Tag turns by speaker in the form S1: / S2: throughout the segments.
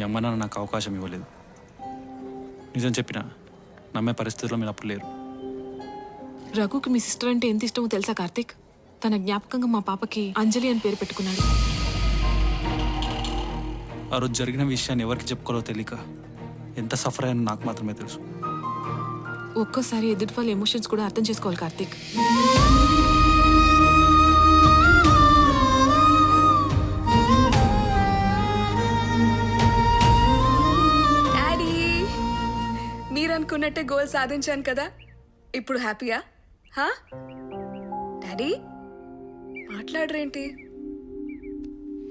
S1: అమ్మ నాన్న నాకు అవకాశం ఇవ్వలేదు. నిజం చెప్పినా నమ్మే పరిస్థితుల్లో మీరు అప్పుడు లేరు.
S2: రఘుకి మీ సిస్టర్ అంటే ఎంత ఇష్టమో తెలుసా కార్తీక్? తన జ్ఞాపకంగా మా పాపకి అంజలి అని పేరు పెట్టుకున్నాడు.
S1: ఆ రోజు జరిగిన విషయాన్ని ఎవరికి చెప్పుకోవాలో తెలియక ఎంత సఫర్ అయ్యానో నాకు మాత్రమే తెలుసు.
S2: ఒక్కోసారి ఎదుటి వాళ్ళ ఎమోషన్స్ కూడా అర్థం చేసుకోవాలి కార్తీక్.
S3: డాడీ, మీరు అనుకున్నట్టే గోల్ సాధించాను కదా, ఇప్పుడు హ్యాపీయా? డాడీ మాట్లాడరేంటి?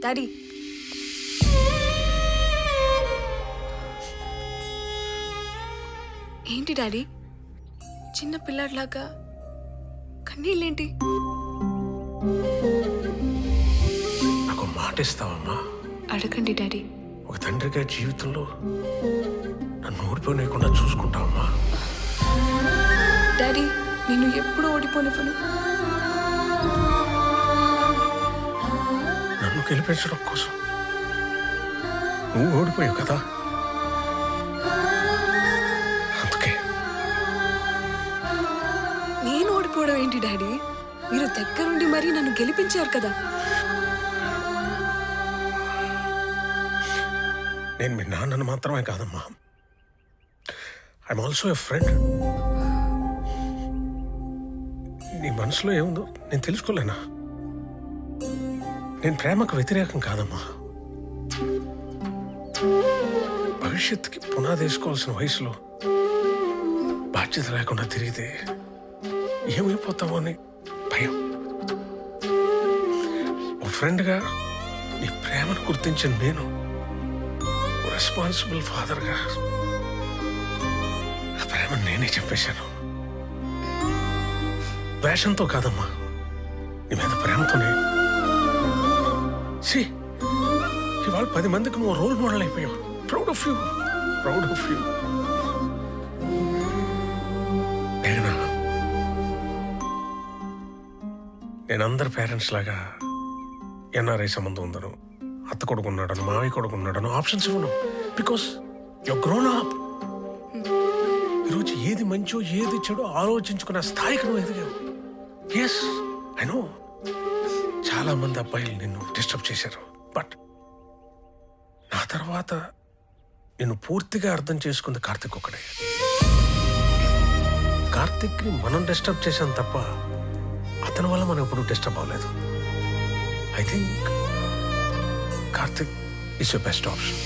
S3: డాడీ ఏంటి డాడీ చిన్న పిల్లాడిలాగా కన్నీళ్ళేంటి?
S4: నాకు మాట ఇస్తావమ్మా?
S3: అడగండి డాడీ.
S4: ఒక తండ్రిగా జీవితంలో నన్ను ఓడిపోలేకుండా చూసుకుంటావమ్మా?
S3: డాడీ నిన్ను ఎప్పుడూ ఓడిపోనివ్వను.
S4: నన్ను గెలిపించడం కోసం నువ్వు ఓడిపోయావు కదా, అందుకే.
S3: నేను ఓడిపోవడం ఏంటి డాడీ? మీరు దగ్గరుండి మరీ నన్ను గెలిపించారు కదా.
S4: నేను మీ నాన్నను మాత్రమే కాదమ్మా, ఐఎమ్ ఆల్సో ఎ ఫ్రెండ్. నీ మనసులో ఏముందో నేను తెలుసుకోలేనా? నేను ప్రేమకు వ్యతిరేకం కాదమ్మా. భవిష్యత్తుకి పునాది వేసుకోవాల్సిన వయసులో బాధ్యత లేకుండా తిరిగితే ఏమైపోతామో అని భయం. ఓ ఫ్రెండ్గా నీ ప్రేమను గుర్తించిన నేను, రెస్పాన్సిబుల్ ఫాదర్గా ఆ ప్రేమను నేనే చెప్పేశాను. వేషంతో కాదమ్మా, నీ మీద ప్రేమతోనే. ఇవాళ 10 మందికి నువ్వు రోల్ మోడల్ అయిపోయావు. Proud of you, proud of you. నేను అందరి పేరెంట్స్ లాగా ఎన్ఆర్ఐ సంబంధం ఉందను, అత్త కొడుకున్నాడను, మావయ్య కొడుకున్నాడను ఆప్షన్స్ ఇవ్వను. Because you grown up. ఈరోజు ఏది మంచో ఏది చెడో ఆలోచించుకున్న స్థాయికి నువ్వు ఎదిగావు. ఎస్ ఐ నో, చాలా మంది అబ్బాయిలు నిన్ను డిస్టర్బ్ చేశారు. బట్ నా తర్వాత నిన్ను పూర్తిగా అర్థం చేసుకుంది కార్తిక్ ఒక్కడే. కార్తిక్ని మనం డిస్టర్బ్ చేశాం తప్ప అతని వల్ల మనం ఎప్పుడు డిస్టర్బ్ అవ్వలేదు. I think Karthik is your best option.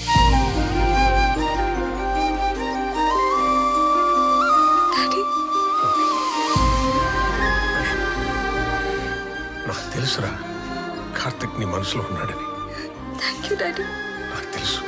S4: నాకు తెలుసురా కార్తిక్ నీ మనసులో ఉన్నాడని.
S3: Thank you daddy.
S4: నాకు తెలుసు.